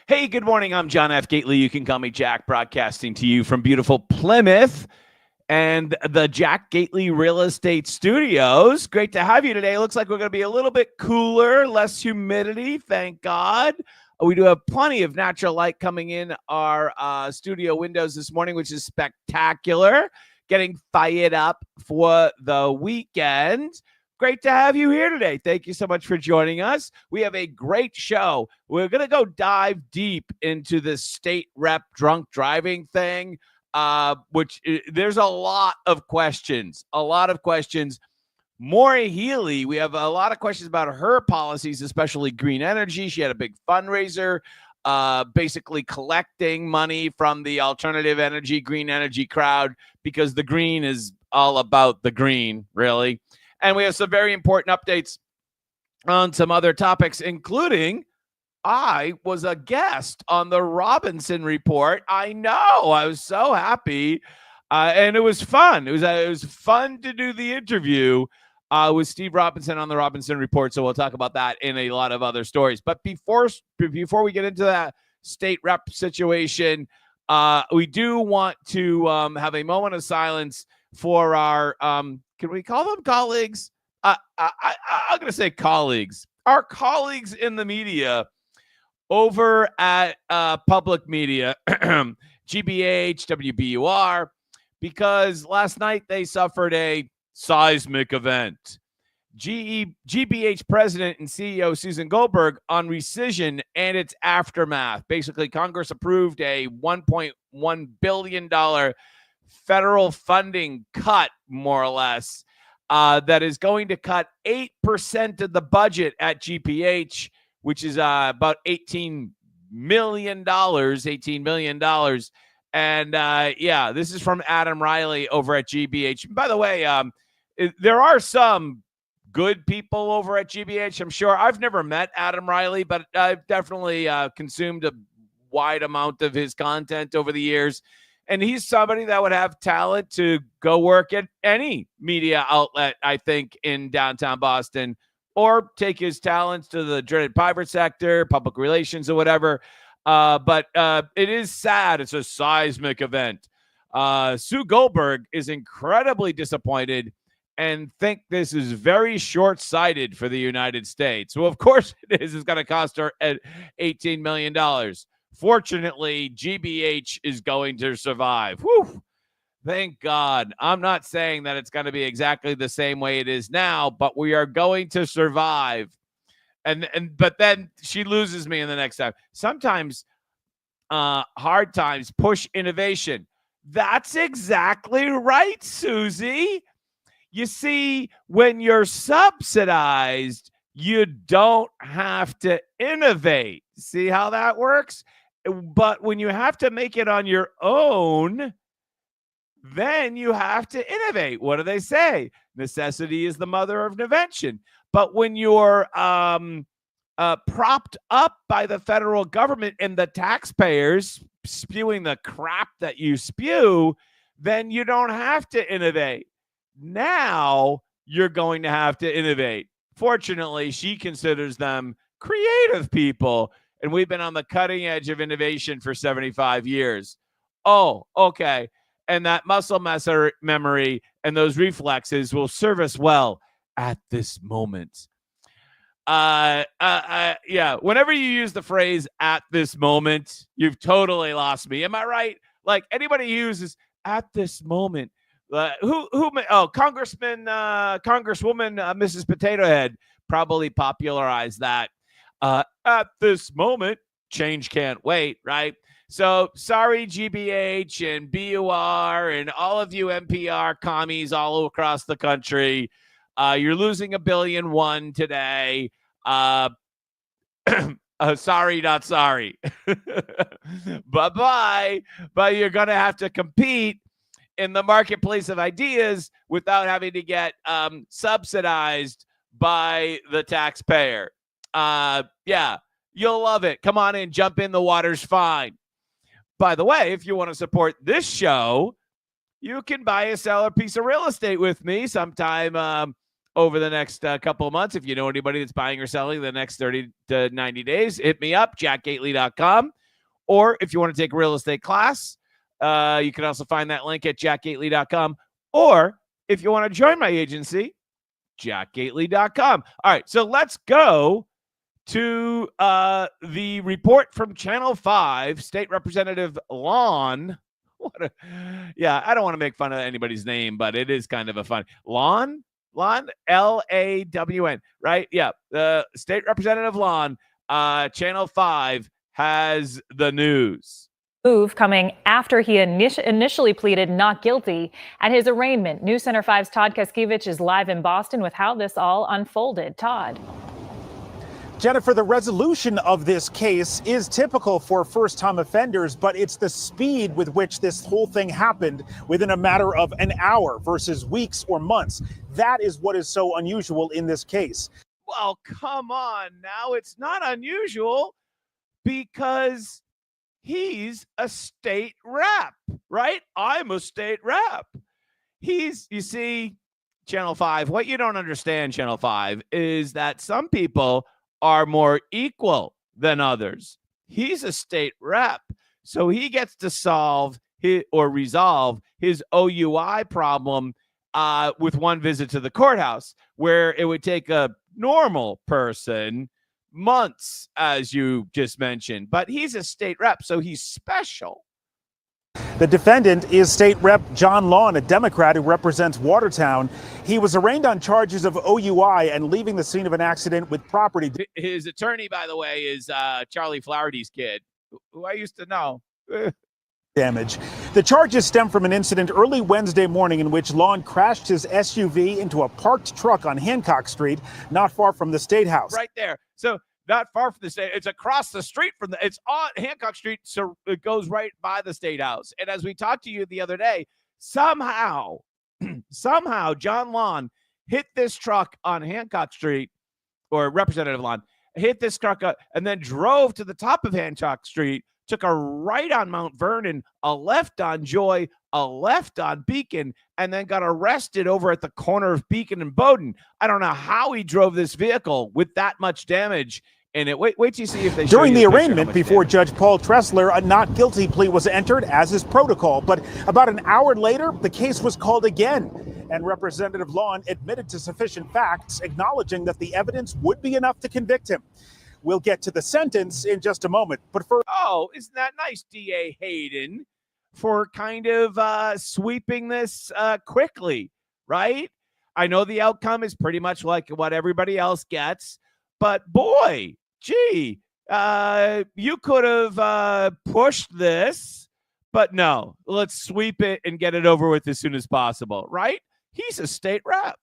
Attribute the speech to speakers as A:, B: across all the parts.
A: Hey, good morning. I'm John F. Gately. You can call me Jack, broadcasting to you from beautiful Plymouth and the Jack Gately Real Estate Studios. Great to have you today. Looks like we're going to be a little bit cooler, less humidity, thank God. We do have plenty of natural light coming in our studio windows this morning, which is spectacular. Getting fired up for the weekend. Great to have you here today. Thank you so much for joining us. We have a great show. We're going to go dive deep into this state rep drunk driving thing, which there's a lot of questions. Maura Healey, we have a lot of questions about her policies, especially green energy. She had a big fundraiser, basically collecting money from the alternative energy, green energy crowd, because the green is all about the green, really. And we have some very important updates on some other topics, including I was a guest on the Robinson Report. I know. I was so happy. And it was fun. It was fun to do the interview with Steve Robinson on the Robinson Report. So we'll talk about that in a lot of other stories. But before we get into that state rep situation, we do want to have a moment of silence for our can we call them colleagues? I'm going to say colleagues. Our colleagues in the media over at public media, GBH, WBUR, because last night they suffered a seismic event. GBH president and CEO Susan Goldberg on rescission and its aftermath. Basically, Congress approved a $1.1 billion federal funding cut, more or less, that is going to cut 8% of the budget at GBH, which is about $18 million. And this is from Adam Riley over at GBH. By the way, there are some good people over at GBH, I'm sure. I've never met Adam Riley, but I've definitely consumed a wide amount of his content over the years. And he's somebody that would have talent to go work at any media outlet, I think, in downtown Boston, or take his talents to the dreaded private sector, public relations, or whatever. But it is sad. It's a seismic event. Sue Goldberg is incredibly disappointed and think this is very short-sighted for the United States. Well, of course it is. It's going to cost her $18 million. Fortunately, GBH is going to survive. Whew. Thank God. I'm not saying that it's going to be exactly the same way it is now, but we are going to survive. But then she loses me in the next time. Sometimes hard times push innovation. That's exactly right, Susie. You see, when you're subsidized, you don't have to innovate. See how that works? But when you have to make it on your own, then you have to innovate. What do they say? Necessity is the mother of invention. But when you're propped up by the federal government and the taxpayers spewing the crap that you spew, then you don't have to innovate. Now you're going to have to innovate. Fortunately, she considers them creative people, and we've been on the cutting edge of innovation for 75 years. Oh, okay. And that muscle memory and those reflexes will serve us well at this moment. Whenever you use the phrase "at this moment," you've totally lost me. Am I right? Like, anybody who uses "at this moment," Congresswoman Mrs. Potato Head probably popularized that. At this moment, change can't wait, right? So sorry, GBH and BUR and all of you NPR commies all across the country. You're losing $1.1 billion today. Sorry, not sorry. Bye-bye. But you're going to have to compete in the marketplace of ideas without having to get subsidized by the taxpayer. You'll love it. Come on in, jump in. The water's fine. By the way, if you want to support this show, you can buy or sell a piece of real estate with me sometime over the next couple of months. If you know anybody that's buying or selling the next 30 to 90 days, hit me up, jackgately.com. Or if you want to take a real estate class, you can also find that link at jackgately.com. Or if you want to join my agency, jackgately.com. All right, so let's go to the report from Channel 5, State Representative Lon. Yeah, I don't want to make fun of anybody's name, but it is kind of a fun. Lon, Lawn, right? Yeah, State Representative Lon, Channel 5 has the news.
B: Move coming after he initially pleaded not guilty at his arraignment. News Center 5's Todd Kaskiewicz is live in Boston with how this all unfolded. Todd.
C: Jennifer, the resolution of this case is typical for first-time offenders, but it's the speed with which this whole thing happened within a matter of an hour versus weeks or months. That is what is so unusual in this case.
A: Well, come on now. It's not unusual because he's a state rep, right? I'm a state rep. You see, Channel 5, what you don't understand, Channel 5, is that some people are more equal than others. He's a state rep, so he gets to resolve his OUI problem with one visit to the courthouse, where it would take a normal person months, as you just mentioned. But he's a state rep, so he's special.
C: The defendant is State Rep John Lawn, a Democrat who represents Watertown. He was arraigned on charges of OUI and leaving the scene of an accident with property.
A: His attorney, by the way, is Charlie Flaherty's kid, who I used to know.
C: Damage. The charges stem from an incident early Wednesday morning in which Lawn crashed his SUV into a parked truck on Hancock Street, not far from the State House.
A: Right there. So not far from the state. It's across the street from it's on Hancock Street. So it goes right by the State House. And as we talked to you the other day, somehow John Lawn hit this truck on Hancock Street, or Representative Lawn hit this truck and then drove to the top of Hancock Street, took a right on Mount Vernon, a left on Joy, a left on Beacon, and then got arrested over at the corner of Beacon and Bowdoin. I don't know how he drove this vehicle with that much damage in it. Wait till you see if they show
C: During
A: you
C: the arraignment before
A: damage.
C: Judge Paul Tressler, a not guilty plea was entered as is protocol. But about an hour later, the case was called again. And Representative Lawn admitted to sufficient facts, acknowledging that the evidence would be enough to convict him. We'll get to the sentence in just a moment. But first,
A: isn't that nice, D.A. Hayden, for kind of sweeping this quickly, right? I know the outcome is pretty much like what everybody else gets, but boy, gee, you could have pushed this, but no, let's sweep it and get it over with as soon as possible, right? He's a state rep.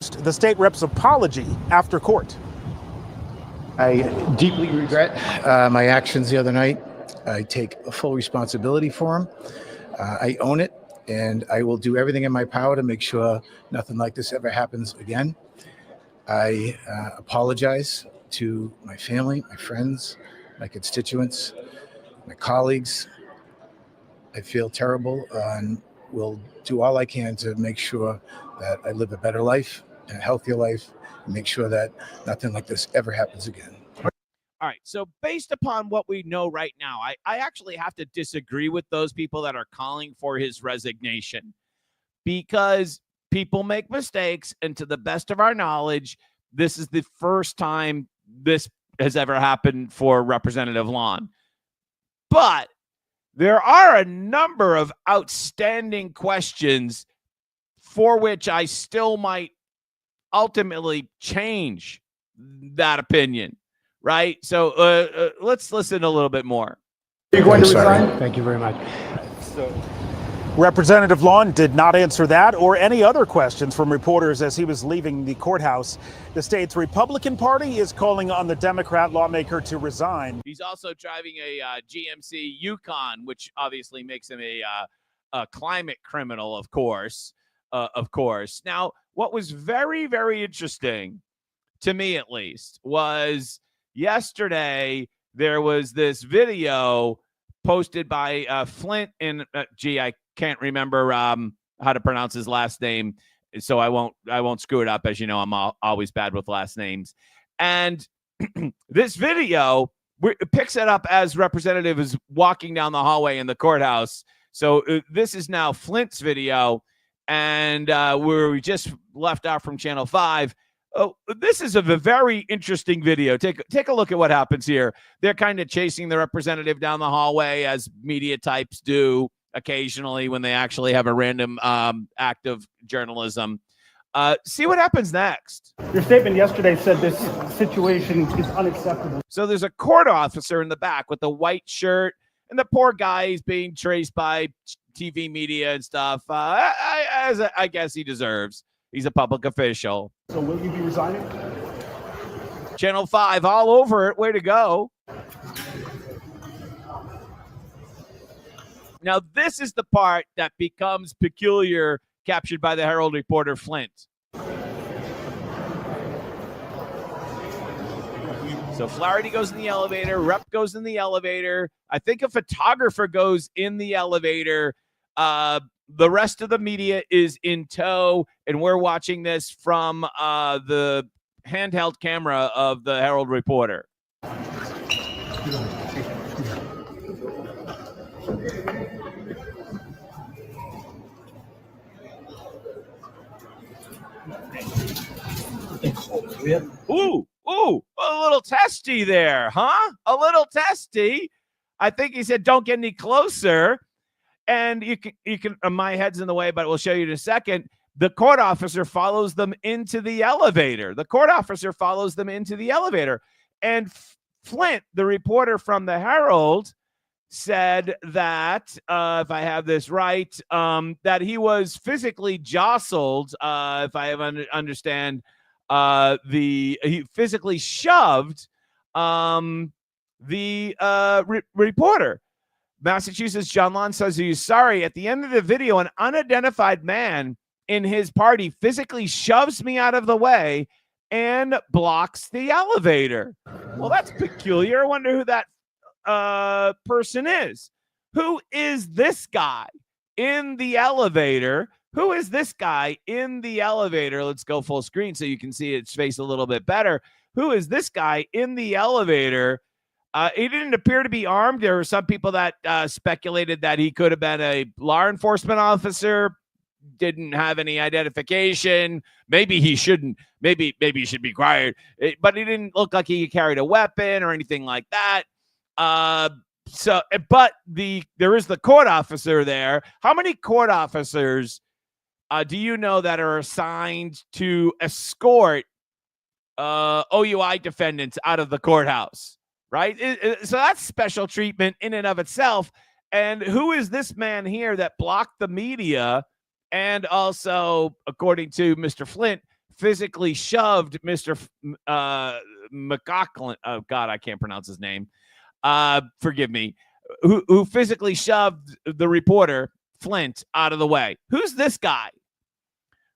C: the state rep's apology after court.
D: I deeply regret my actions the other night. I take full responsibility for them. I own it, and I will do everything in my power to make sure nothing like this ever happens again. I apologize to my family, my friends, my constituents, my colleagues. I feel terrible and will do all I can to make sure that I live a better life and a healthier life, and make sure that nothing like this ever happens again.
A: All right. So based upon what we know right now, I actually have to disagree with those people that are calling for his resignation, because people make mistakes. And to the best of our knowledge, this is the first time this has ever happened for Representative Lawn. But there are a number of outstanding questions for which I still might ultimately change that opinion. Right. So let's listen a little bit more.
E: Are you going to resign? Thank you very much.
C: Representative Lawn did not answer that or any other questions from reporters as he was leaving the courthouse. The state's Republican Party is calling on the Democrat lawmaker to resign.
A: He's also driving a GMC Yukon, which obviously makes him a climate criminal, of course. Now, what was very, very interesting to me, at least, was yesterday there was this video posted by Flint in I can't remember how to pronounce his last name, so I won't screw it up. As you know, I'm always bad with last names. And this video it picks it up as representative is walking down the hallway in the courthouse. So this is now Flint's video, and where we just left out from Channel 5. Oh, this is a very interesting video. Take a look at what happens here. They're kind of chasing the representative down the hallway, as media types do occasionally when they actually have a random act of journalism. See what happens next.
F: Your statement yesterday said this situation is unacceptable.
A: So there's a court officer in the back with a white shirt, and the poor guy is being traced by TV media and stuff, as I guess he deserves. He's a public official.
F: So will you be resigning?
A: Channel 5 all over it. Way to go. Now, this is the part that becomes peculiar, captured by the Herald reporter Flint. So Flaherty goes in the elevator. Rep goes in the elevator. I think a photographer goes in the elevator. The rest of the media is in tow, and we're watching this from the handheld camera of the Herald reporter. Ooh, a little testy there, huh? A little testy. I think he said, "Don't get any closer." And you can. My head's in the way, but we'll show you in a second. The court officer follows them into the elevator. And Flint, the reporter from the Herald, said that, if I have this right, that he was physically jostled. If I understand, he physically shoved the reporter. Massachusetts John Lon says he's sorry. At the end of the video, an unidentified man in his party physically shoves me out of the way and blocks the elevator. Well, that's peculiar. I wonder who that person is. Who is this guy in the elevator? Let's go full screen so you can see its face a little bit better. Who is this guy in the elevator? He didn't appear to be armed. There were some people that speculated that he could have been a law enforcement officer. Didn't have any identification. Maybe he shouldn't. Maybe he should be quiet. But he didn't look like he carried a weapon or anything like that. There is the court officer there. How many court officers do you know that are assigned to escort OUI defendants out of the courthouse? Right? So that's special treatment in and of itself. And who is this man here that blocked the media and also, according to Mr. Flint, physically shoved Mr. McLaughlin? Oh, God, I can't pronounce his name. Forgive me. Who physically shoved the reporter, Flint, out of the way? Who's this guy?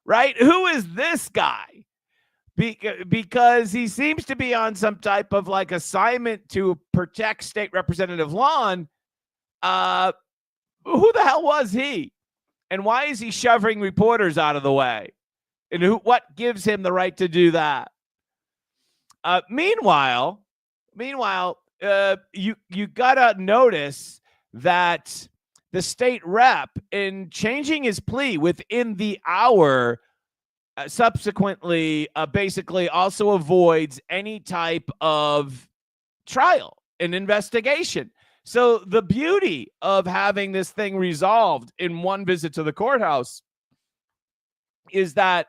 A: Right? Who is this guy? Because he seems to be on some type of like assignment to protect State Representative Lon. Who the hell was he? And why is he shoving reporters out of the way? And what gives him the right to do that? Meanwhile, you gotta notice that the state rep, in changing his plea within the hour, subsequently basically also avoids any type of trial and investigation. So the beauty of having this thing resolved in one visit to the courthouse is that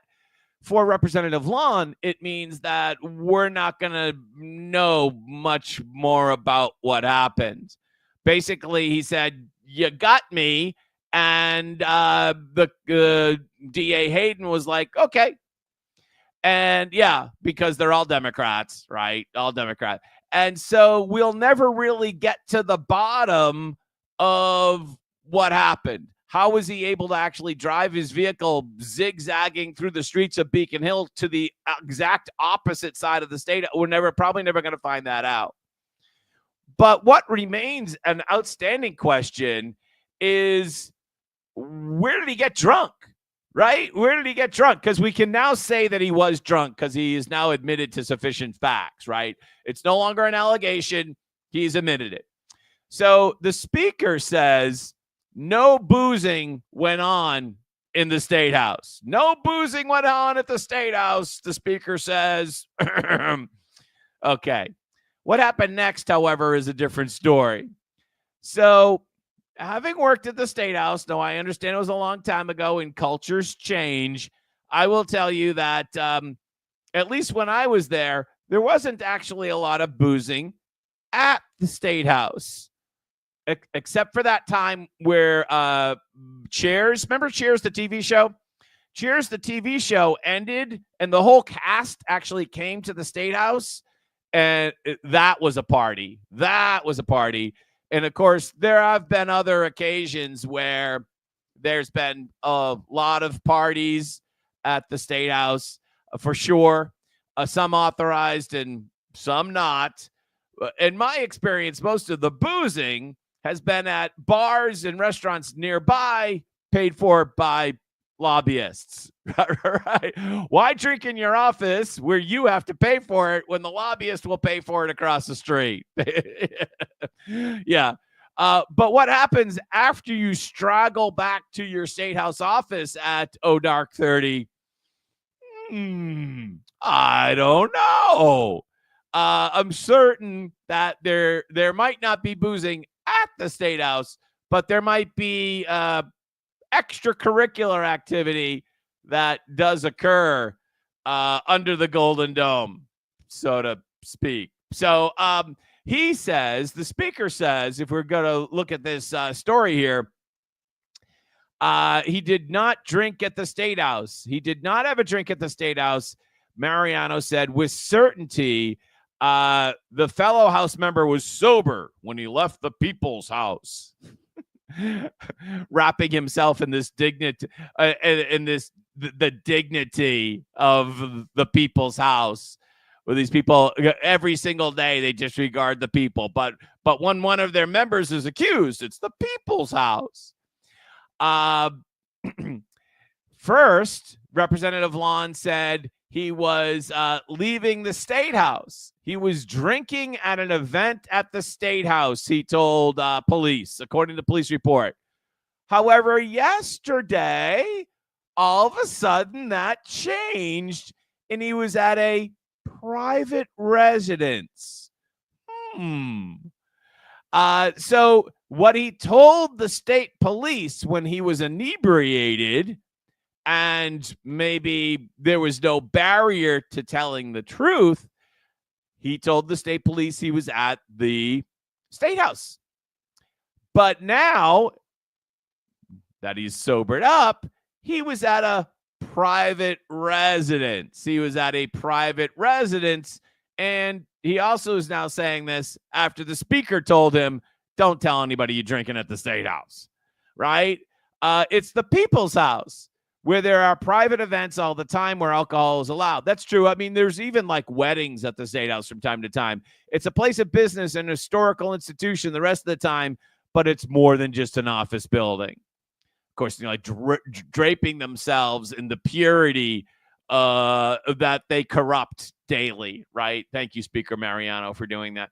A: for Representative Lon, it means that we're not going to know much more about what happened. Basically, he said, "You got me." And the DA Hayden was like, "Okay." And yeah, because they're all Democrats, right? All Democrat. And so we'll never really get to the bottom of what happened. How was he able to actually drive his vehicle zigzagging through the streets of Beacon Hill to the exact opposite side of the state? We're probably never going to find that out. But what remains an outstanding question is, where did he get drunk? Right? Where did he get drunk? Because we can now say that he was drunk because he is now admitted to sufficient facts, right? It's no longer an allegation. He's admitted it. So the speaker says no boozing went on in the State House. No boozing went on at the State House, the speaker says. Okay. What happened next, however, is a different story. So, having worked at the State House, though I understand it was a long time ago and cultures change, I will tell you that at least when I was there wasn't actually a lot of boozing at the State House, except for that time where Cheers, remember Cheers, the TV show? Cheers, the TV show ended, and the whole cast actually came to the State House, and that was a party. That was a party. And, of course, there have been other occasions where there's been a lot of parties at the State House, for sure. Some authorized and some not. In my experience, most of the boozing has been at bars and restaurants nearby, paid for by lobbyists. Right? Why drink in your office where you have to pay for it when the lobbyist will pay for it across the street? Yeah. But what happens after you straggle back to your State House office at dark 30? I don't know. I'm certain that there might not be boozing at the State House, but there might be extracurricular activity that does occur under the Golden Dome, so to speak. So he says, the speaker says, if we're going to look at this story here, he did not drink at the State House. He did not have a drink at the State House. Mariano said with certainty the fellow House member was sober when he left the People's House. Wrapping himself in this dignity, the dignity of the People's House, where these people every single day they disregard the people. But when one of their members is accused, it's the People's House. First, Representative Lon said he was leaving the State House. He was drinking at an event at the State House, he told police, according to police report. However, yesterday, all of a sudden that changed, and he was at a private residence. So what he told the state police when he was inebriated, and maybe there was no barrier to telling the truth, he told the state police he was at the State House. But now that he's sobered up, he was at a private residence. He was at a private residence, and he also is now saying this after the speaker told him, don't tell anybody you're drinking at the State House, right? It's the People's House, where there are private events all the time where alcohol is allowed. That's true. I mean, there's even like weddings at the State House from time to time. It's a place of business and historical institution the rest of the time, but it's more than just an office building. Of course, you know, like draping themselves in the purity that they corrupt daily, right? Thank you, Speaker Mariano, for doing that.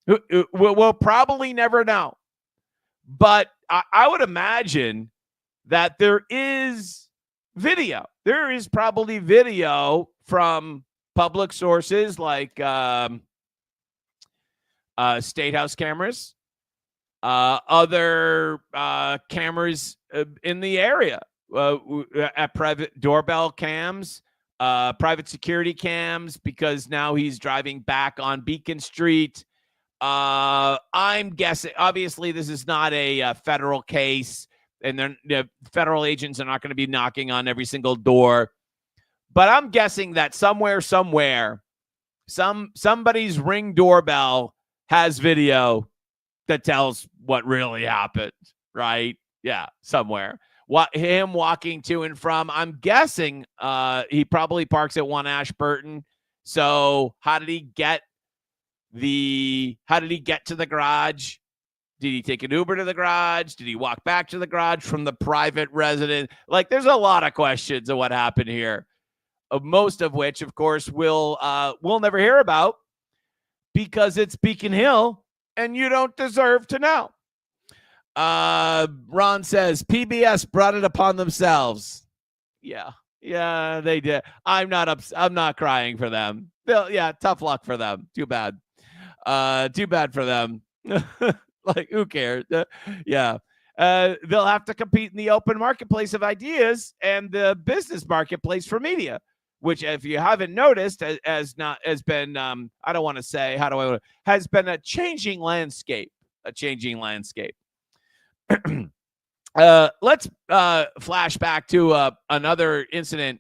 A: We'll probably never know. But I would imagine that there is video. There is probably video from public sources like State House cameras, other cameras in the area, at private doorbell cams, private security cams, because now he's driving back on Beacon Street. I'm guessing, obviously, this is not a federal case, and federal agents are not going to be knocking on every single door. But I'm guessing that somewhere, somebody's Ring doorbell has video that tells what really happened, right? Yeah, somewhere. Him walking to and from, I'm guessing he probably parks at 1 Ashburton. So how did he get to the garage? Did he take an Uber to the garage? Did he walk back to the garage from the private residence? Like, there's a lot of questions of what happened here, most of which, of course, we'll never hear about. because it's Beacon Hill and you don't deserve to know. Ron says PBS brought it upon themselves. Yeah, they did. I'm not crying for them. Tough luck for them. Too bad. Too bad for them. Like, who cares? They'll have to compete in the open marketplace of ideas and the business marketplace for media, which, if you haven't noticed, has been I don't want to say, has been a changing landscape. Let's flash back to another incident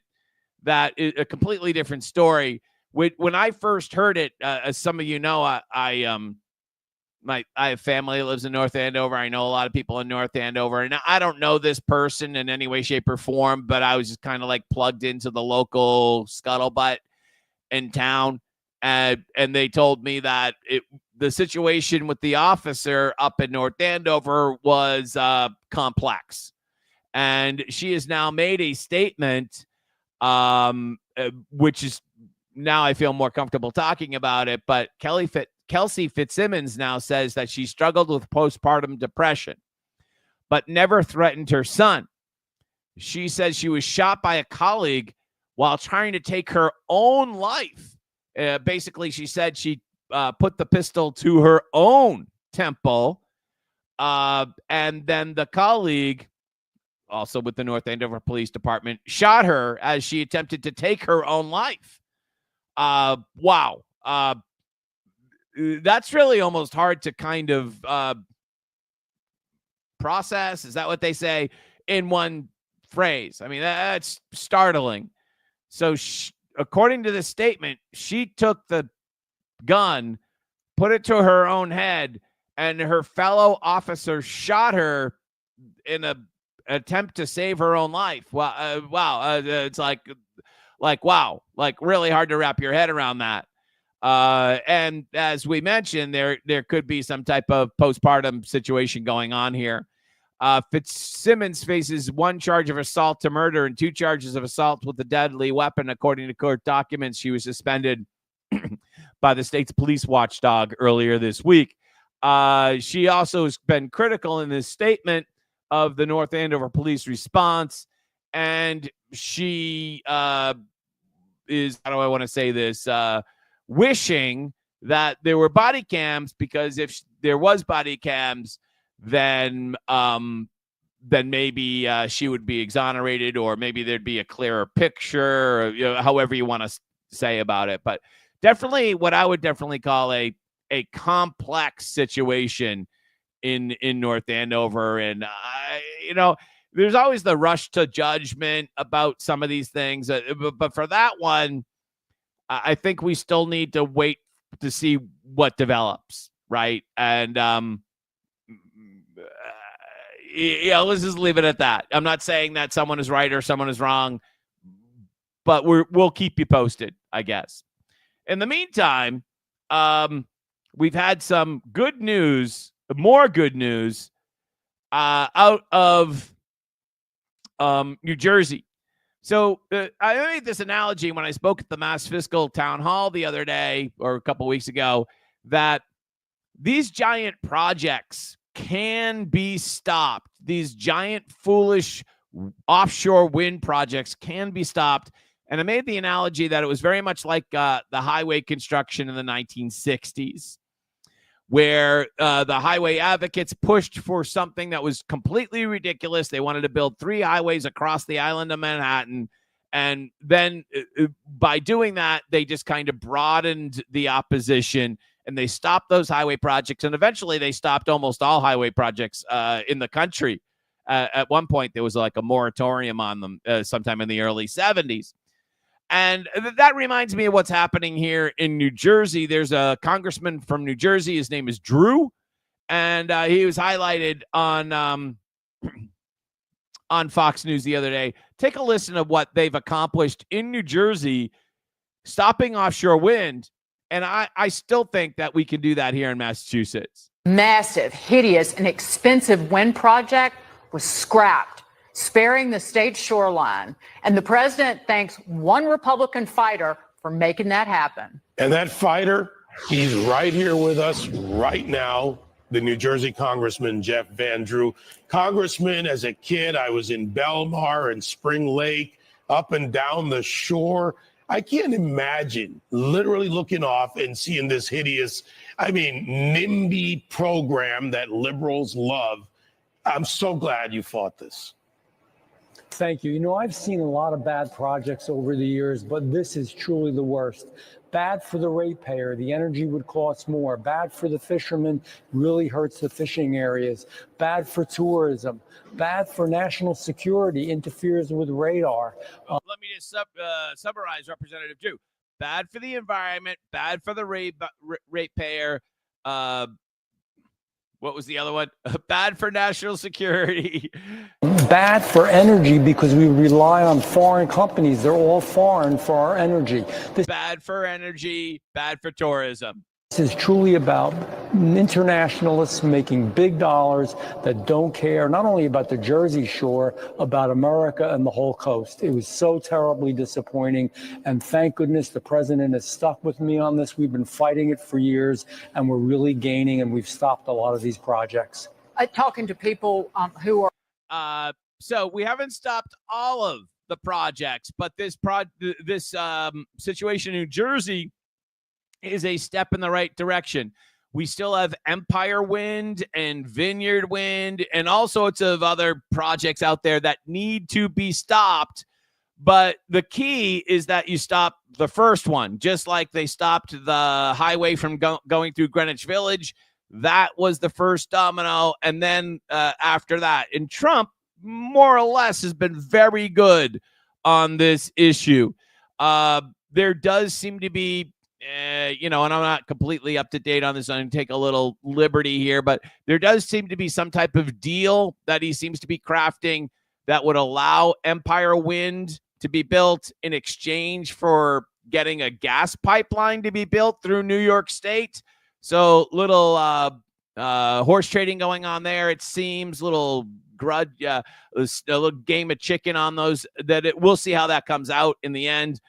A: that is a completely different story. When I first heard it, as some of you know, I have family that lives in North Andover. I know a lot of people in North Andover, and I don't know this person in any way, shape, or form, but I was just kind of like plugged into the local scuttlebutt in town, and they told me that the situation with the officer up in North Andover was complex, and she has now made a statement, which is now I feel more comfortable talking about it. But Kelsey Fitzsimmons now says that she struggled with postpartum depression, but never threatened her son. She says she was shot by a colleague while trying to take her own life. Basically, she said she put the pistol to her own temple, and then the colleague, also with the North Andover Police Department, shot her as she attempted to take her own life. Wow. That's really almost hard to kind of process. Is that what they say in one phrase? I mean, that's startling. So according to this statement, she took the gun, put it to her own head, and her fellow officer shot her in an attempt to save her own life. Wow. It's like wow, like really hard to wrap your head around that. And as we mentioned, there could be some type of postpartum situation going on here. Fitzsimmons faces 1 charge of assault to murder and 2 charges of assault with a deadly weapon, according to court documents. She was suspended by the state's police watchdog earlier this week. She also has been critical in this statement of the North Andover police response, and she is, how do I want to say this, wishing that there were body cams, because if there was body cams, then maybe she would be exonerated, or maybe there'd be a clearer picture, or, however you want to say about it. But definitely what I would definitely call a complex situation in North Andover. And there's always the rush to judgment about some of these things, but for that one, I think we still need to wait to see what develops, right? And let's just leave it at that. I'm not saying that someone is right or someone is wrong, but we'll keep you posted, I guess. In the meantime, we've had some good news, more good news, out of New Jersey. So I made this analogy when I spoke at the Mass Fiscal Town Hall the other day, or a couple weeks ago, that these giant projects can be stopped. These giant, foolish offshore wind projects can be stopped. And I made the analogy that it was very much like the highway construction in the 1960s, where the highway advocates pushed for something that was completely ridiculous. They wanted to build 3 highways across the island of Manhattan. And then by doing that, they just kind of broadened the opposition, and they stopped those highway projects. And eventually they stopped almost all highway projects in the country. At one point, there was like a moratorium on them sometime in the early 70s. And that reminds me of what's happening here in New Jersey. There's a congressman from New Jersey. His name is Drew. And he was highlighted on Fox News the other day. Take a listen to what they've accomplished in New Jersey, stopping offshore wind. And I still think that we can do that here in Massachusetts.
G: Massive, hideous, and expensive wind project was scrapped, sparing the state's shoreline. And the president thanks one Republican fighter for making that happen.
H: And that fighter He's right here with us right now, the New Jersey Congressman Jeff Van Drew. Congressman, as a kid, I was in Belmar and Spring Lake, up and down the shore. I can't imagine literally looking off and seeing this hideous, NIMBY program that liberals love. I'm so glad you fought this.
E: Thank you. You know, I've seen a lot of bad projects over the years, but this is truly the worst. Bad for the ratepayer. The energy would cost more. Bad for the fishermen. Really hurts the fishing areas. Bad for tourism. Bad for national security. Interferes with radar.
A: Let me just summarize, Representative Drew. Bad for the environment. Bad for the ratepayer. What was the other one? Bad for national security.
E: Bad for energy because we rely on foreign companies. They're all foreign for our energy.
A: Bad for energy, bad for tourism.
E: This is truly about internationalists making big dollars that don't care not only about the Jersey Shore, about America and the whole coast. It was so terribly disappointing. And thank goodness the president has stuck with me on this. We've been fighting it for years and we're really gaining, and we've stopped a lot of these projects.
G: Talking to people who are.
A: So we haven't stopped all of the projects, but this situation in New Jersey is a step in the right direction. We still have Empire Wind and Vineyard Wind and all sorts of other projects out there that need to be stopped. But the key is that you stop the first one, just like they stopped the highway from going through Greenwich Village. That was the first domino. And then after that, and Trump more or less has been very good on this issue. There does seem to be, and I'm not completely up to date on this. I'm going to take a little liberty here, but there does seem to be some type of deal that he seems to be crafting that would allow Empire Wind to be built in exchange for getting a gas pipeline to be built through New York State. So little horse trading going on there. It seems little grudge, a little game of chicken on those. We'll see how that comes out in the end.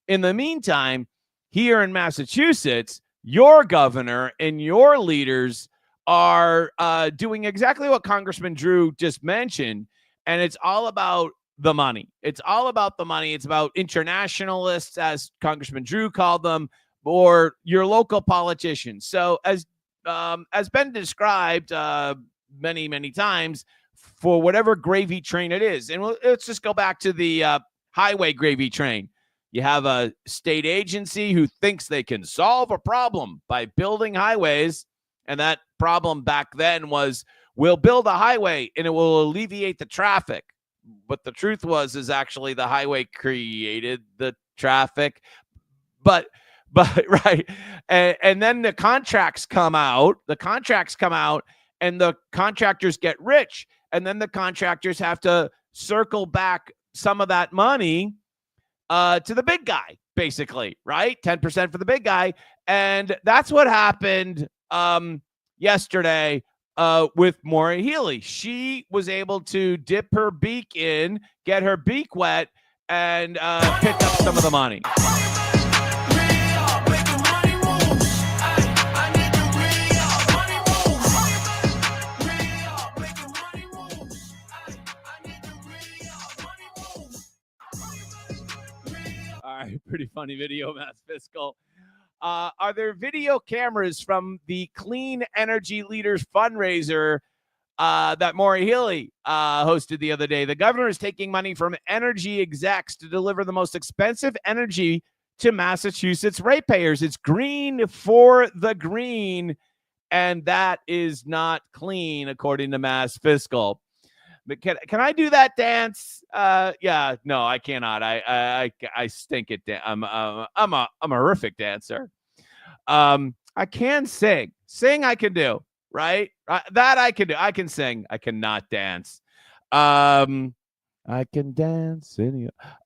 A: In the meantime, here in Massachusetts, your governor and your leaders are doing exactly what Congressman Drew just mentioned, and it's all about the money. It's all about the money. It's about internationalists, as Congressman Drew called them, or your local politicians. So as been described many, many times, for whatever gravy train it is. And let's just go back to the highway gravy train. You have a state agency who thinks they can solve a problem by building highways. And that problem back then was, we'll build a highway and it will alleviate the traffic. But the truth is actually the highway created the traffic. But right. And then the contracts come out. And the contractors get rich. And then the contractors have to circle back some of that money to the big guy, basically, right? 10% for the big guy. And that's what happened yesterday with Maura Healey. She was able to dip her beak in, get her beak wet, and pick up some of the money. All right, pretty funny video, Mass Fiscal. Are there video cameras from the Clean Energy Leaders fundraiser that Maura Healey hosted the other day? The governor is taking money from energy execs to deliver the most expensive energy to Massachusetts ratepayers. It's green for the green, and that is not clean, according to Mass Fiscal. But can I do that dance? Yeah, no, I cannot. I stink at I'm a horrific dancer. I can sing. Sing I can do, right? That I can do. I can sing. I cannot dance. I can dance. All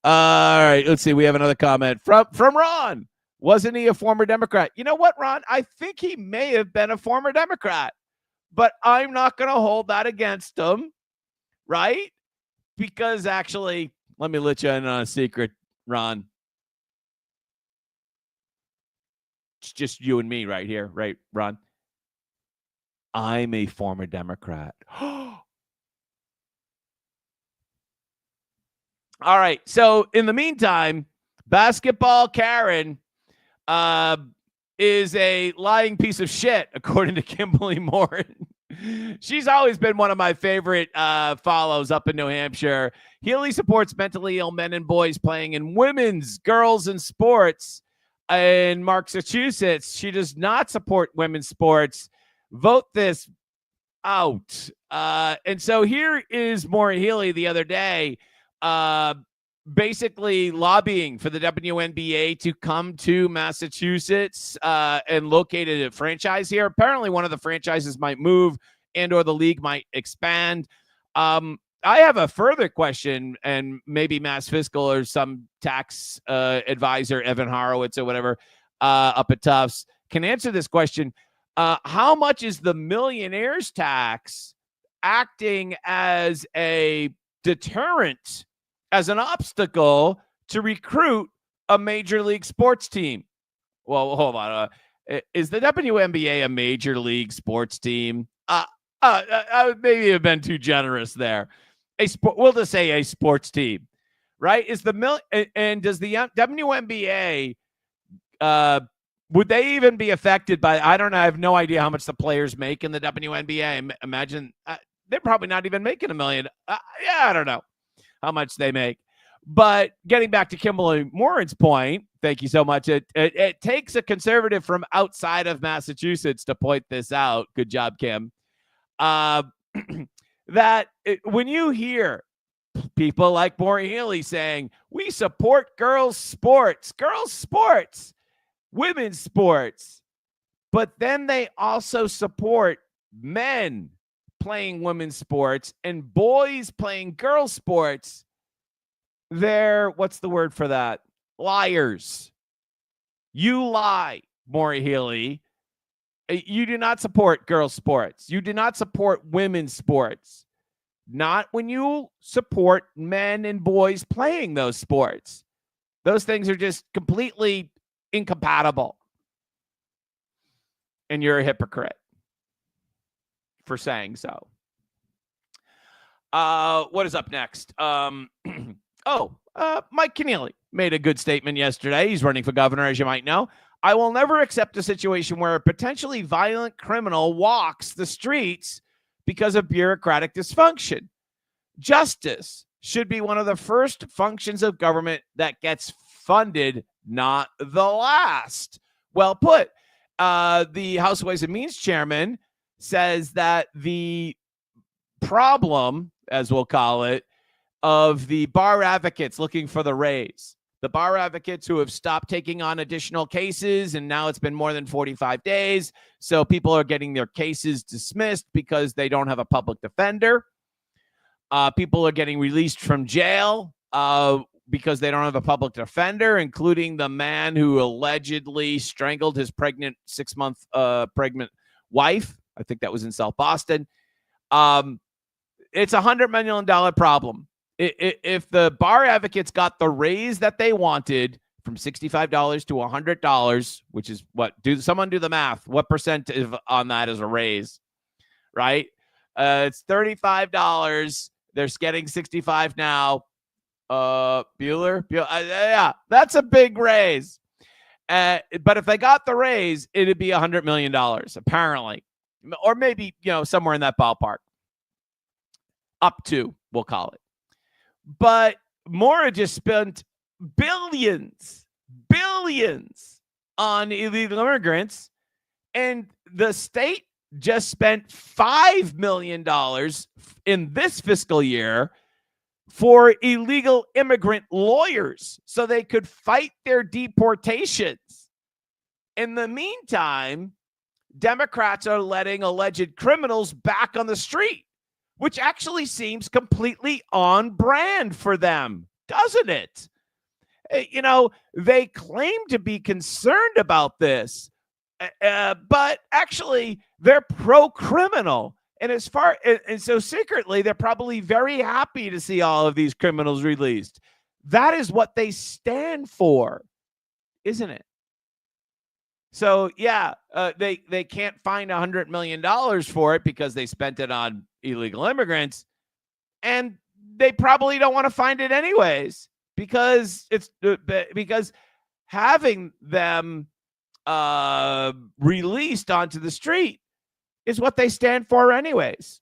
A: right, let's see. We have another comment from Ron. Wasn't he a former Democrat? You know what, Ron? I think he may have been a former Democrat, but I'm not going to hold that against him. Right? Because actually, let me let you in on a secret, Ron. It's just you and me right here, right, Ron? I'm a former Democrat. All right. So in the meantime, basketball Karen is a lying piece of shit, according to Kimberly Moore. She's always been one of my favorite follows up in New Hampshire. Healy supports mentally ill men and boys playing in women's, girls, and sports in Massachusetts. She does not support women's sports. Vote this out. And so here is Maura Healey the other day basically lobbying for the WNBA to come to Massachusetts and located a franchise here. Apparently one of the franchises might move and or the league might expand. I have a further question, and maybe Mass Fiscal or some tax advisor, Evan Horowitz or whatever, up at Tufts can answer this question. How much is the millionaire's tax acting as a deterrent, as an obstacle to recruit a major league sports team? Well, hold on. Is the WNBA a major league sports team? I would maybe have been too generous there. We'll just say a sports team, right? Is the and does the WNBA would they even be affected by? I don't know. I have no idea how much the players make in the WNBA. Imagine they're probably not even making $1 million. Yeah, I don't know how much they make. But getting back to Kimberly Morin's point, thank you so much. It takes a conservative from outside of Massachusetts to point this out. Good job, Kim. When you hear people like Maura Healey saying, we support girls' sports, women's sports, but then they also support men playing women's sports and boys playing girls' sports, they're, what's the word for that? Liars. You lie, Maura Healey. You do not support girls' sports. You do not support women's sports. Not when you support men and boys playing those sports. Those things are just completely incompatible. And you're a hypocrite for saying so. What is up next? Mike Keneally made a good statement yesterday. He's running for governor, as you might know. I will never accept a situation where a potentially violent criminal walks the streets because of bureaucratic dysfunction. Justice should be one of the first functions of government that gets funded, not the last. Well put. The House Ways and Means chairman says that the problem, as we'll call it, of the bar advocates looking for the raise, the bar advocates who have stopped taking on additional cases, and now it's been more than 45 days, so people are getting their cases dismissed because they don't have a public defender. People are getting released from jail because they don't have a public defender, including the man who allegedly strangled his pregnant 6-month pregnant wife. I think that was in South Boston. It's a $100 million problem. If the bar advocates got the raise that they wanted from $65 to $100, which is what? Someone do the math. What percent on that is a raise, right? It's $35. They're getting $65 now. Bueller? Yeah, that's a big raise. But if they got the raise, it'd be $100 million, apparently. Or maybe, somewhere in that ballpark. Up to, we'll call it. But Maura just spent billions on illegal immigrants, and the state just spent $5 million in this fiscal year for illegal immigrant lawyers so they could fight their deportations. In the meantime, Democrats are letting alleged criminals back on the street, which actually seems completely on brand for them, doesn't it? They claim to be concerned about this, but actually they're pro-criminal. And so secretly, they're probably very happy to see all of these criminals released. That is what they stand for, isn't it? So yeah, they can't find $100 million for it because they spent it on illegal immigrants, and they probably don't want to find it anyways because because having them released onto the street is what they stand for anyways.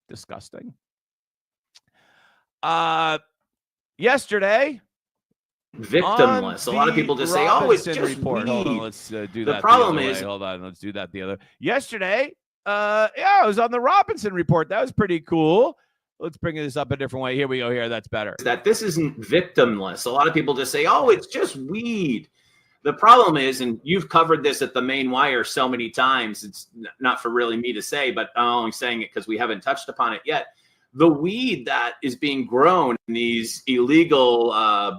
A: Disgusting. Yesterday,
I: victimless. A lot of people just say, "Oh, it's just
A: report."
I: weed."
A: Hold on, let's do
I: The
A: that.
I: problem
A: the other
I: is-
A: way. Hold on, let's do that the other. Yesterday, I was on the Robinson Report. That was pretty cool. Let's bring this up a different way. Here we go. Here, that's better.
I: That this isn't victimless. A lot of people just say, "Oh, it's just weed." The problem is, and you've covered this at the main wire so many times, it's not for really me to say, but I'm only saying it because we haven't touched upon it yet. The weed that is being grown in these illegal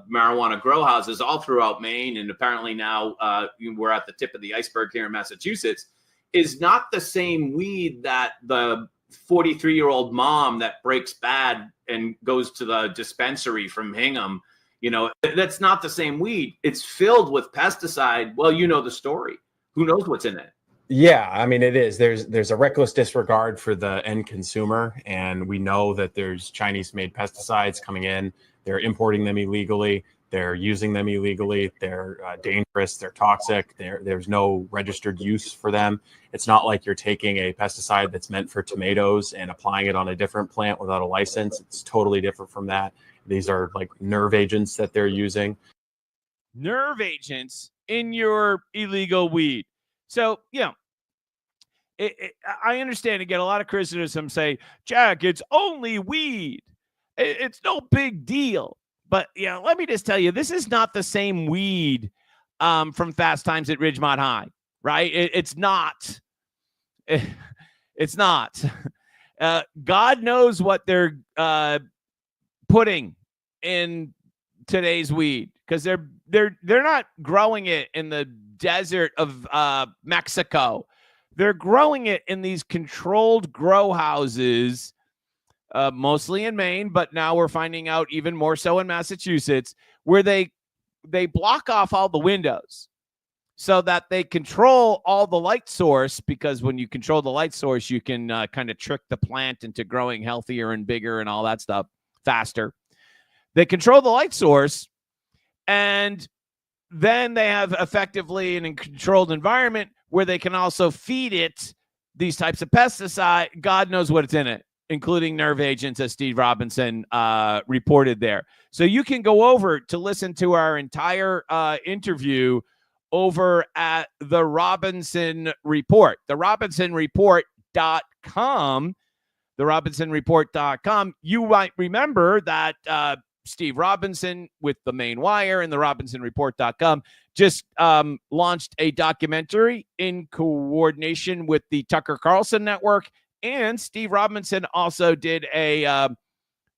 I: marijuana grow houses all throughout Maine, and apparently now we're at the tip of the iceberg here in Massachusetts, is not the same weed that the 43-year-old mom that breaks bad and goes to the dispensary from Hingham. That's not the same weed. It's filled with pesticide. Well, you know the story. Who knows what's in it?
J: Yeah, I mean, it is. There's a reckless disregard for the end consumer, and we know that there's Chinese-made pesticides coming in. They're importing them illegally. They're using them illegally. They're dangerous. They're toxic. There's no registered use for them. It's not like you're taking a pesticide that's meant for tomatoes and applying it on a different plant without a license. It's totally different from that. These are like nerve agents that they're using.
A: Nerve agents in your illegal weed. So, I understand to get a lot of criticism say, Jack, it's only weed. It's no big deal. But let me just tell you, this is not the same weed from Fast Times at Ridgemont High, right? It's not. It's not. God knows what they're putting in today's weed, because they're not growing it in the desert of Mexico. They're growing it in these controlled grow houses, mostly in Maine, but now we're finding out even more so in Massachusetts, where they block off all the windows so that they control all the light source, because when you control the light source, you can kind of trick the plant into growing healthier and bigger and all that stuff faster. They control the light source, and then they have effectively an controlled environment where they can also feed it these types of pesticide. God knows what's in it, including nerve agents, as Steve Robinson reported there. So you can go over to listen to our entire interview over at the Robinson Report, therobinsonreport.com, therobinsonreport.com. You might remember that Steve Robinson with the Main Wire and the robinsonreport.com just launched a documentary in coordination with the Tucker Carlson Network. And Steve Robinson also did a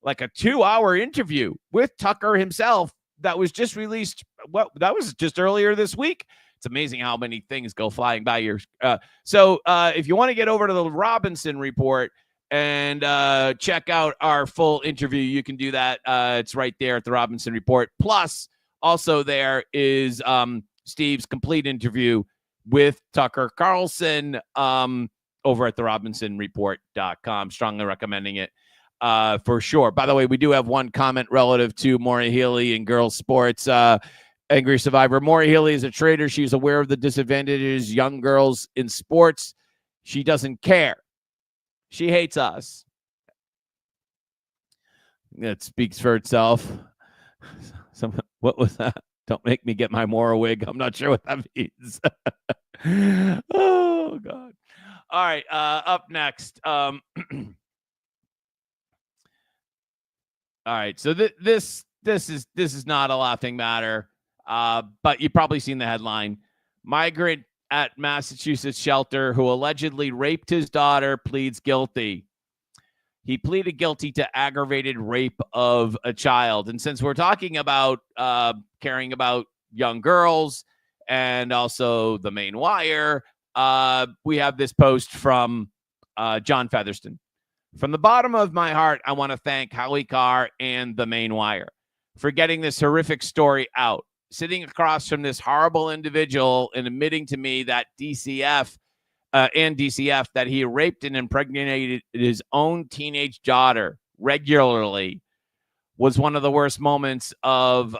A: 2-hour interview with Tucker himself that was just released. Well, that was just earlier this week. It's amazing how many things go flying by your. So if you want to get over to the Robinson Report and check out our full interview, you can do that. It's right there at the Robinson Report. Plus, also there is Steve's complete interview with Tucker Carlson over at the robinsonreport.com. Strongly recommending it for sure. By the way, we do have one comment relative to Maura Healey in girls sports. Angry Survivor. Maura Healey is a traitor. She's aware of the disadvantages young girls in sports. She doesn't care. She hates us. It speaks for itself. What was that? Don't make me get my Maura wig. I'm not sure what that means. Oh, God. All right. Up next. All right. So this is not a laughing matter, but you've probably seen the headline. Migrant at Massachusetts shelter who allegedly raped his daughter pleads guilty. He pleaded guilty to aggravated rape of a child. And since we're talking about caring about young girls and also the Main Wire, we have this post from John Featherston. From the bottom of my heart, I want to thank Howie Carr and the Main Wire for getting this horrific story out. sitting across from this horrible individual and admitting to me that DCF that he raped and impregnated his own teenage daughter regularly was one of the worst moments of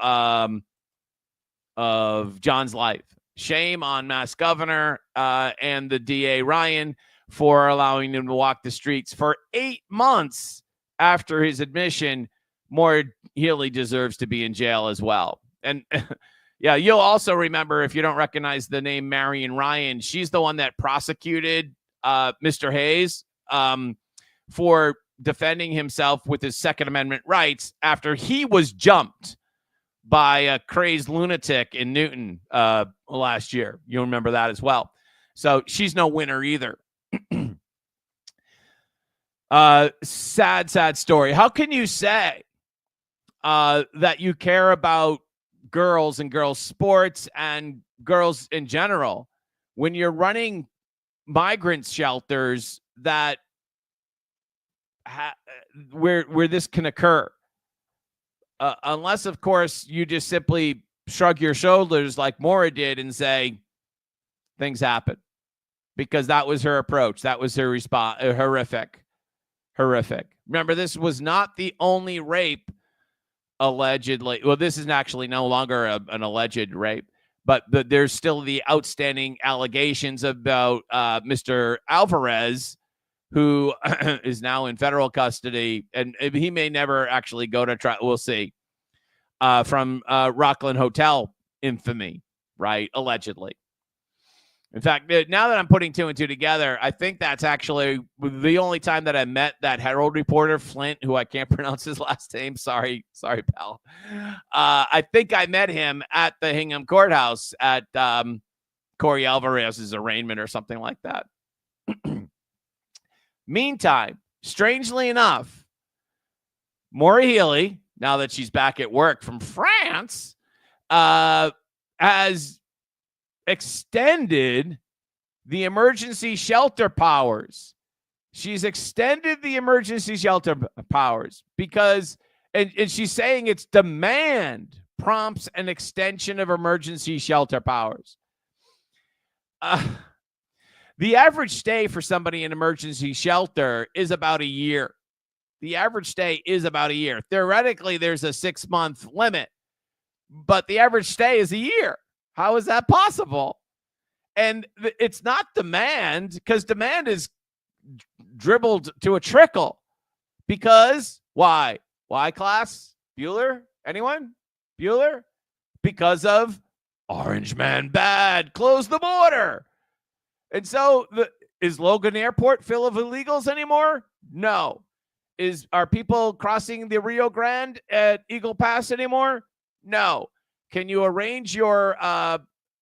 A: John's life. Shame on Mass Governor and the DA Ryan for allowing him to walk the streets for 8 months after his admission. Maura Healey deserves to be in jail as well. And yeah, you'll also remember, if you don't recognize the name Marion Ryan, she's the one that prosecuted Mr. Hayes for defending himself with his Second Amendment rights after he was jumped by a crazed lunatic in Newton last year. You'll remember that as well. So she's no winner either. Sad story. How can you say that you care about girls and girls sports and girls in general when you're running migrant shelters that where this can occur? Unless, of course, you just simply shrug your shoulders like Maura did and say things happen, because that was her approach. That was her response. Horrific. Remember, this was not the only rape allegedly. Well, this is actually no longer an alleged rape, but there's still the outstanding allegations about Mr. Alvarez, who is now in federal custody, and he may never actually go to trial. We'll see. From Rockland Hotel infamy, right? Allegedly. In fact, now that I'm putting two and two together, I think that's actually the only time that I met that Herald reporter, Flint, who I can't pronounce his last name. Sorry, pal. I think I met him at the Hingham Courthouse at Corey Alvarez's arraignment or something like that. Meantime, strangely enough, Maura Healey, now that she's back at work from France, has extended the emergency shelter powers. She's extended the emergency shelter powers because, and she's saying it's demand prompts an extension of emergency shelter powers. The average stay for somebody in emergency shelter is about a year. The average stay is about a year. Theoretically, there's a 6-month limit, but the average stay is a year. How is that possible? And it's not demand, because demand is dribbled to a trickle. Because why? Why, class? Bueller? Anyone? Bueller? Because of Orange Man bad. Close the border. And so is Logan Airport full of illegals anymore? No. Are people crossing the Rio Grande at Eagle Pass anymore? No. Can you arrange your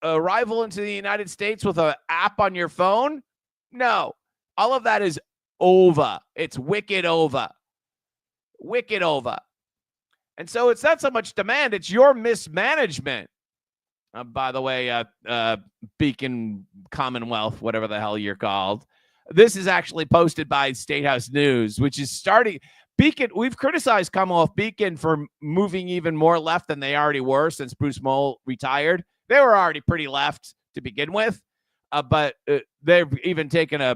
A: arrival into the United States with an app on your phone? No. All of that is over. It's wicked over. Wicked over. And so it's not so much demand, it's your mismanagement. By the way, Beacon Commonwealth, whatever the hell you're called. This is actually posted by State House News, which is starting. Beacon, we've criticized Commonwealth Beacon for moving even more left than they already were since Bruce Moll retired. They were already pretty left to begin with, but they've even taken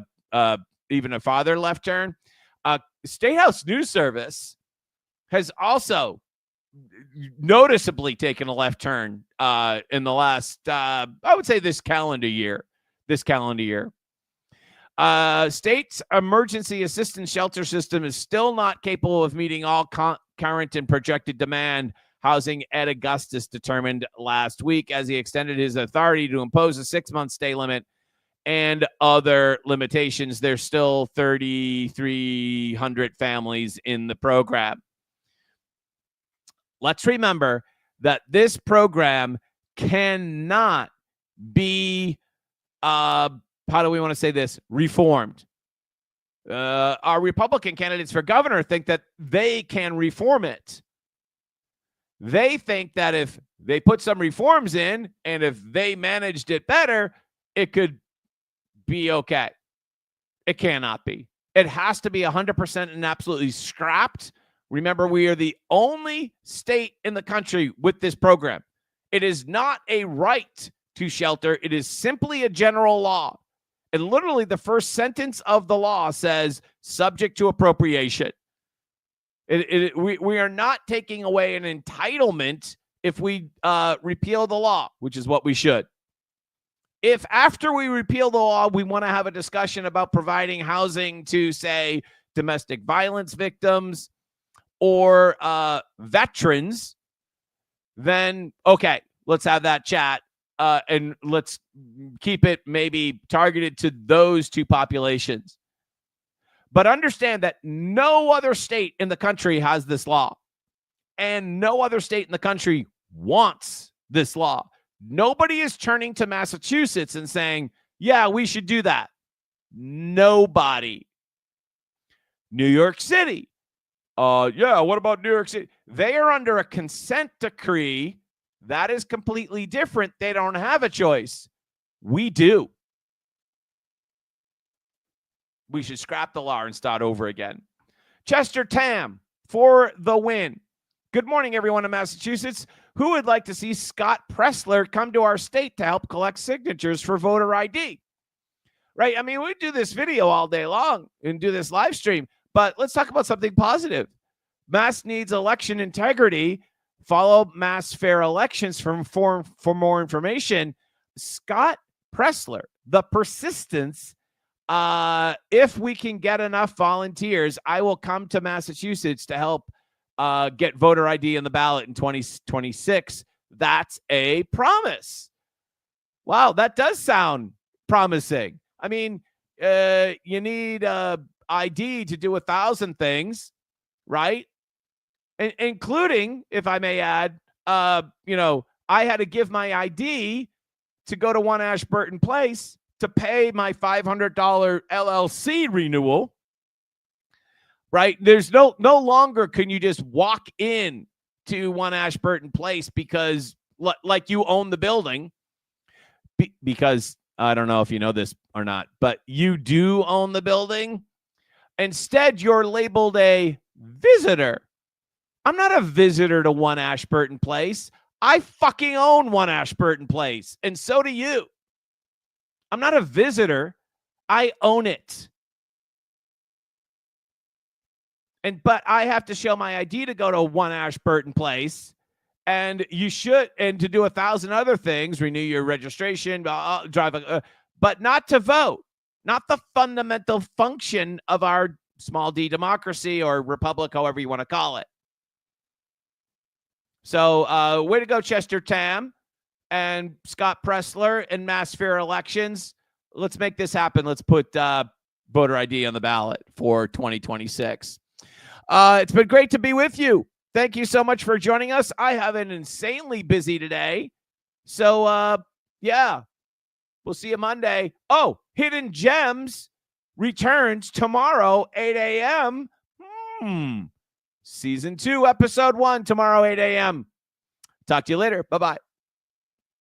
A: even a farther left turn. State House News Service has also noticeably taken a left turn in the last, I would say this calendar year. State's emergency assistance shelter system is still not capable of meeting all current and projected demand, housing Ed Augustus determined last week as he extended his authority to impose a 6-month stay limit and other limitations. There's still 3,300 families in the program. Let's remember that this program cannot be, how do we want to say this, reformed. Our Republican candidates for governor think that they can reform it. They think that if they put some reforms in and if they managed it better, it could be okay. It cannot be. It has to be 100% and absolutely scrapped. Remember, we are the only state in the country with this program. It is not a right to shelter. It is simply a general law. And literally the first sentence of the law says subject to appropriation. We are not taking away an entitlement if we repeal the law, which is what we should. If after we repeal the law, we want to have a discussion about providing housing to, say, domestic violence victims or veterans, then, okay, let's have that chat. And let's keep it maybe targeted to those two populations. But understand that no other state in the country has this law. And no other state in the country wants this law. Nobody is turning to Massachusetts and saying, yeah, we should do that. Nobody. New York City. Yeah, what about New York City? They are under a consent decree. That is completely different. They don't have a choice. We do. We should scrap the law and start over again. Chester Tam for the win. Good morning, everyone in Massachusetts. Who would like to see Scott Pressler come to our state to help collect signatures for voter ID? Right? I mean, we do this video all day long and do this live stream, but let's talk about something positive. Mass needs election integrity. Follow Mass Fair Elections for more information. Scott Pressler, the persistence. If we can get enough volunteers, I will come to Massachusetts to help get voter ID on the ballot in 2026. That's a promise. Wow, that does sound promising. I mean, you need ID to do 1,000 things, right? Including, if I may add, I had to give my ID to go to 1 Ashburton Place to pay my $500 LLC renewal. Right? There's no longer can you just walk in to 1 Ashburton Place because like you own the building. Because I don't know if you know this or not, but you do own the building. Instead, you're labeled a visitor. I'm not a visitor to 1 Ashburton Place. I fucking own 1 Ashburton Place, and so do you. I'm not a visitor. I own it. But I have to show my ID to go to 1 Ashburton Place, and you should, and to do 1,000 other things, renew your registration, drive, but not to vote, not the fundamental function of our small d democracy or republic, however you want to call it. So, way to go, Chester Tam and Scott Pressler and Mass Fair Elections. Let's make this happen. Let's put voter ID on the ballot for 2026. It's been great to be with you. Thank you so much for joining us. I have an insanely busy today. So, yeah, we'll see you Monday. Oh, Hidden Gems returns tomorrow, 8 a.m. Season 2, episode 1, tomorrow, 8 a.m. Talk to you later. Bye-bye.